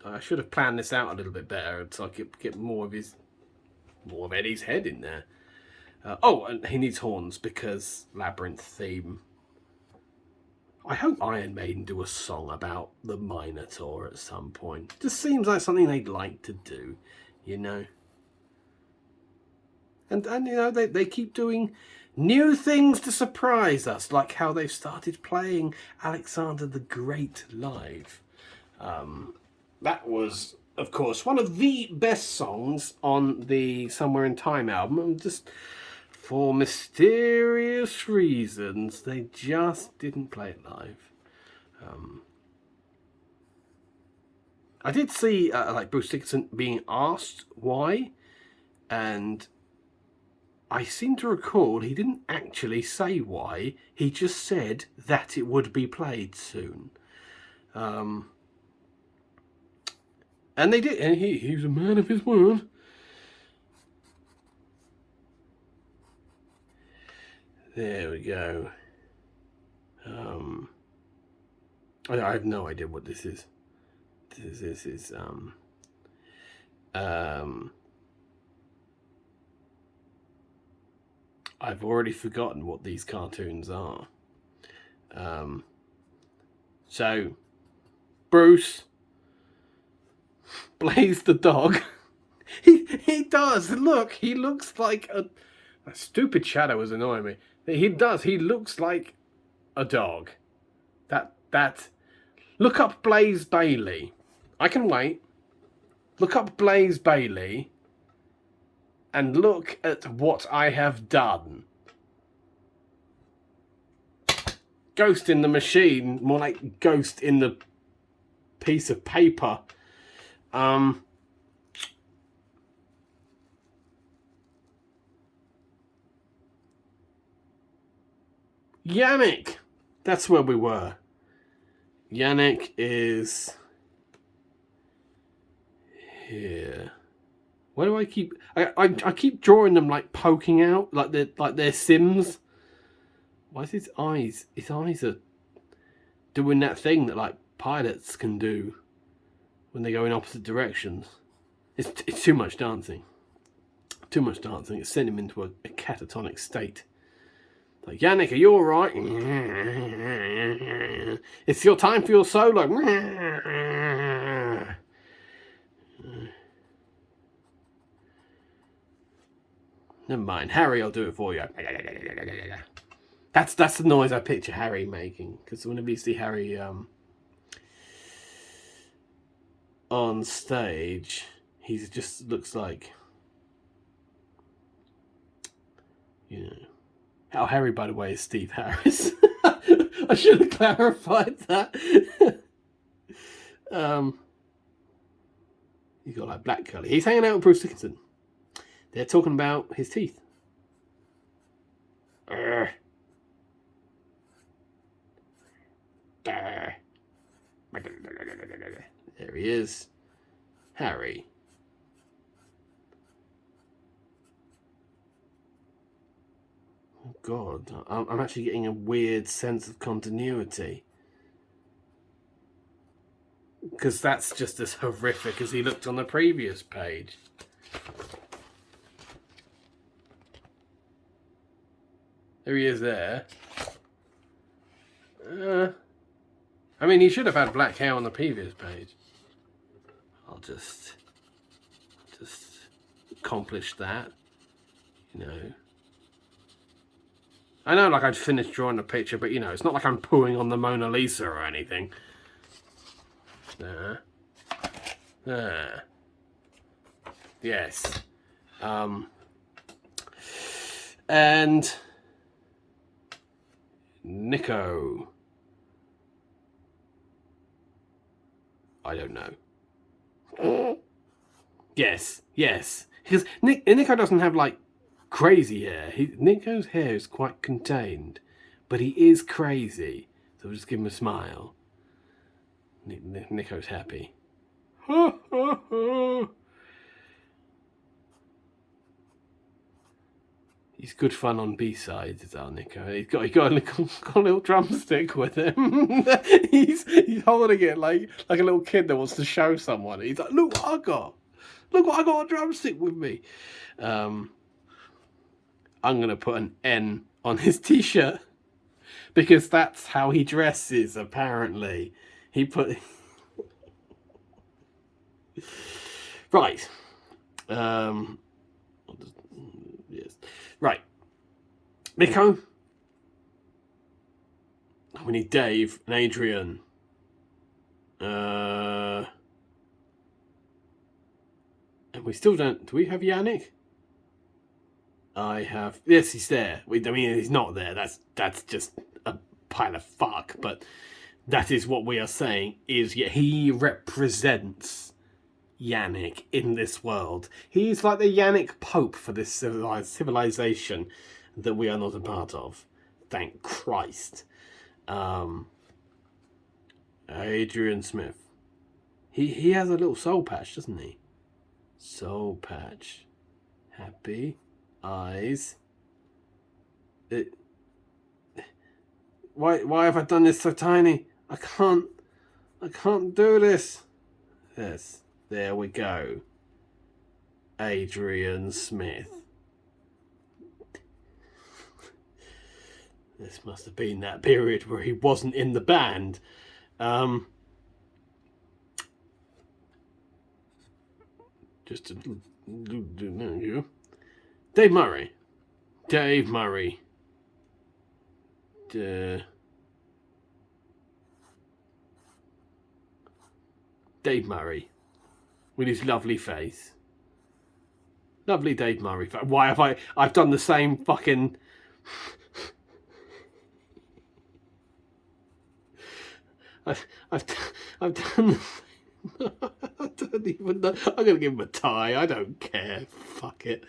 I should have planned this out a little bit better so I could get more of Eddie's head in there. And he needs horns because Labyrinth theme. I hope Iron Maiden do a song about the Minotaur at some point. Just seems like something they'd like to do, you know. And they keep doing new things to surprise us, like how they've started playing Alexander the Great live. That was, of course, one of the best songs on the Somewhere in Time album. Just for mysterious reasons, they just didn't play it live. I did see like Bruce Dickinson being asked why, and I seem to recall he didn't actually say why. He just said that it would be played soon. And they did, and he was a man of his word. There we go. I have no idea what this is. This is I've already forgotten what these cartoons are. So Bruce, Blaze the dog. He does. Look, he looks like a stupid shadow is annoying me. He does. He looks like a dog. That. Look up Blaze Bailey. I can wait. Look up Blaze Bailey. And look at what I have done. Ghost in the machine. More like ghost in the piece of paper. Yannick. That's where we were. Yannick is here. Why do I keep? I keep drawing them like poking out, like they're Sims. Why is his eyes? His eyes are doing that thing that like pilots can do when they go in opposite directions. It's too much dancing. Too much dancing. It's sent him into a catatonic state. Like, Yannick, are you all right? It's your time for your solo. Never mind. Harry, I'll do it for you. That's the noise I picture Harry making. Because whenever you see Harry on stage, he just looks like, you know. Oh, Harry, by the way, is Steve Harris. I should have clarified that. He's got like black curly. He's hanging out with Bruce Dickinson. They're talking about his teeth. There he is. Harry. Oh God, I'm actually getting a weird sense of continuity. Because that's just as horrific as he looked on the previous page. There he is there. I mean, he should have had black hair on the previous page. I'll just accomplish that, you know. I know, like, I'd finished drawing the picture, but, you know, it's not like I'm pooing on the Mona Lisa or anything. There. There. Yes. And Nico. I don't know. Yes, yes. Because Nico doesn't have, like, crazy hair. Nico's hair is quite contained, but he is crazy. So we'll just give him a smile. Nico's happy. He's good fun on B-sides, is our Nico. He got a little drumstick with him. he's holding it like a little kid that wants to show someone. He's like, look what I got. Look what I got, a drumstick with me. I'm going to put an N on his t-shirt because that's how he dresses, apparently. He put... Right. Yes. Right. Nico. We need Dave and Adrian. And we still don't... Do we have Yannick? I have... Yes, he's there. I mean, he's not there. That's just a pile of fuck. But that is what we are saying. Is he represents Yannick in this world. He's like the Yannick Pope for this civilization that we are not a part of. Thank Christ. Adrian Smith. He has a little soul patch, doesn't he? Soul patch. Happy. Eyes. Why have I done this so tiny? I can't do this. Yes. There we go. Adrian Smith. This must have been that period where he wasn't in the band. Just to do Dave Murray. Dave Murray. Dave Murray. With his lovely face. Lovely Dave Murray. Why have I've done the same fucking... I've done... I don't even know. I'm going to give him a tie. I don't care. Fuck it.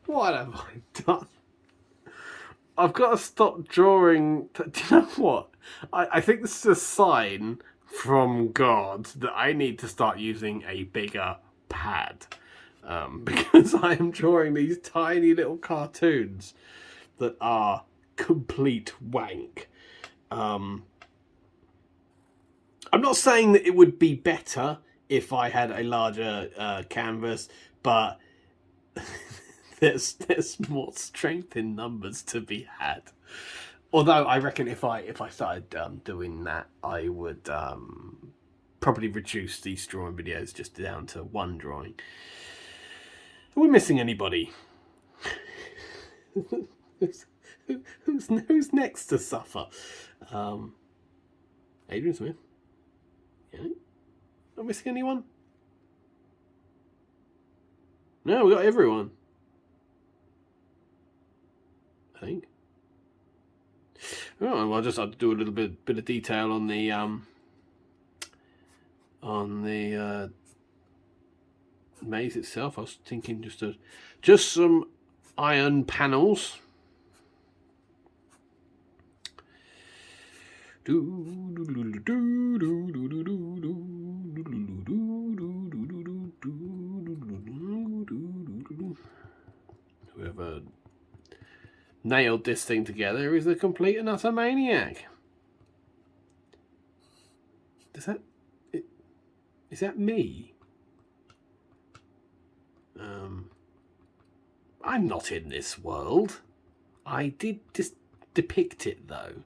What have I done? I've got to stop drawing... Do you know what? I think this is a sign from God that I need to start using a bigger pad. Because I am drawing these tiny little cartoons that are complete wank. I'm not saying that it would be better if I had a larger canvas, but there's more strength in numbers to be had. Although I reckon if I started doing that, I would probably reduce these drawing videos just down to one drawing. Are we missing anybody? Who's next to suffer? Adrian Smith. Yeah. Not missing anyone? No, we got everyone. I think. Oh, well, I'll do a little bit of detail on the maze itself. I was thinking just some iron panels. Whoever nailed this thing together is a complete and utter maniac. Is that me? I'm not in this world. I did just depict it though.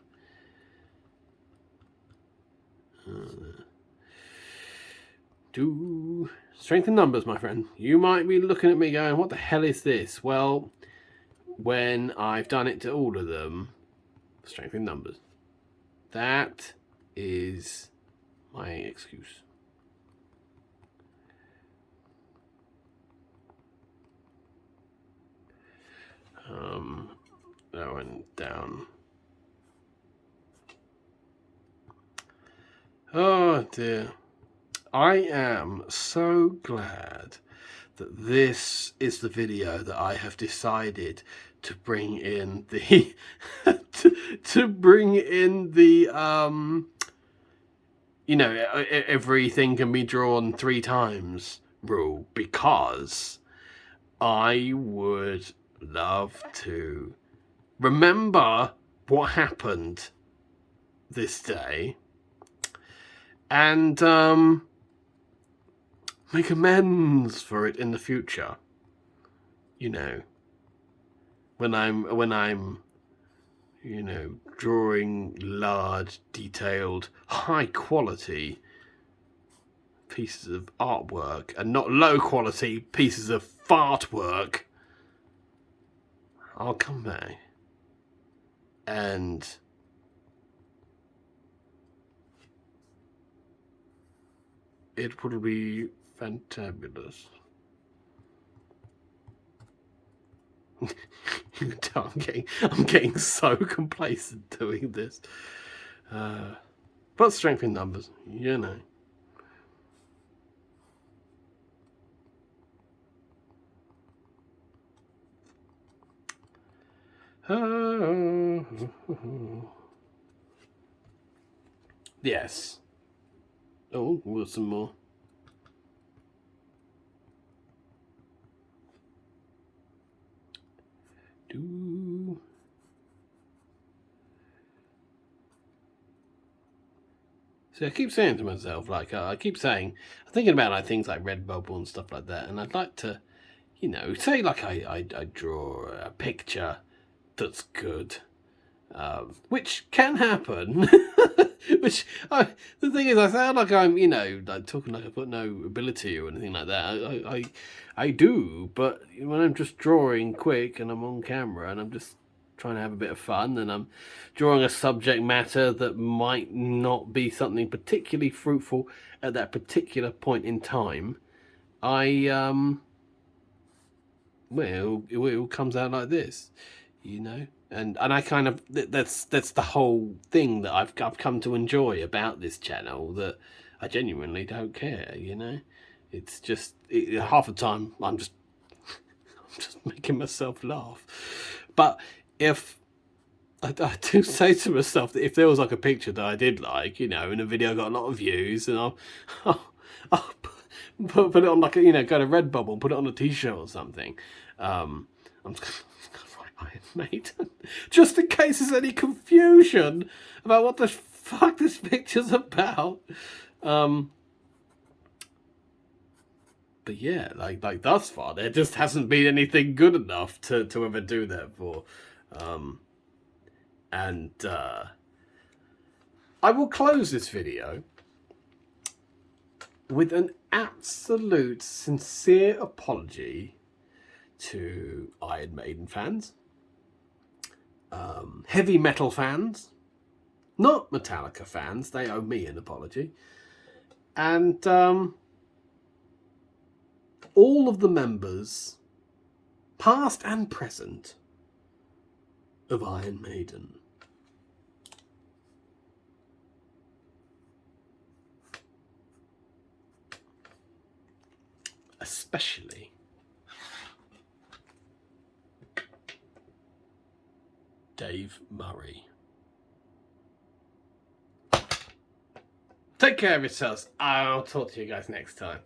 Strength in numbers, my friend. You might be looking at me going, what the hell is this? Well, when I've done it to all of them, strength in numbers. That is my excuse. That went down. Oh dear. I am so glad that this is the video that I have decided to bring in the to bring in the you know, everything can be drawn 3 times rule, because I would love to remember what happened this day and make amends for it in the future. You know, when I'm you know, drawing large, detailed, high quality pieces of artwork and not low quality pieces of fart work, I'll come back and it would be fantabulous. You can tell I'm getting so complacent doing this. But strength in numbers, you know. Yes. Oh, what's some more? So I keep saying to myself, like, I'm thinking about like things like Redbubble and stuff like that, and I'd like to, you know, say like I draw a picture that's good, which can happen. The thing is, I sound like I'm, you know, like talking like I've got no ability or anything like that. I do, but when I'm just drawing quick and I'm on camera and I'm just trying to have a bit of fun and I'm drawing a subject matter that might not be something particularly fruitful at that particular point in time, well, it all comes out like this, you know. And I kind of, that's the whole thing that I've come to enjoy about this channel, that I genuinely don't care, you know. It's just half the time I'm just making myself laugh. But if I do say to myself that if there was like a picture that I did like, you know, and a video got a lot of views, and I'll put it on, like, you know, go to Redbubble, put it on a t-shirt or something. I'm just gonna write Iron Maiden, just in case there's any confusion about what the fuck this picture's about. But yeah, like thus far, there just hasn't been anything good enough to ever do that for. I will close this video with an absolute sincere apology to Iron Maiden fans, heavy metal fans, not Metallica fans, they owe me an apology, and all of the members, past and present, of Iron Maiden. Especially Dave Murray. Take care of yourselves. I'll talk to you guys next time.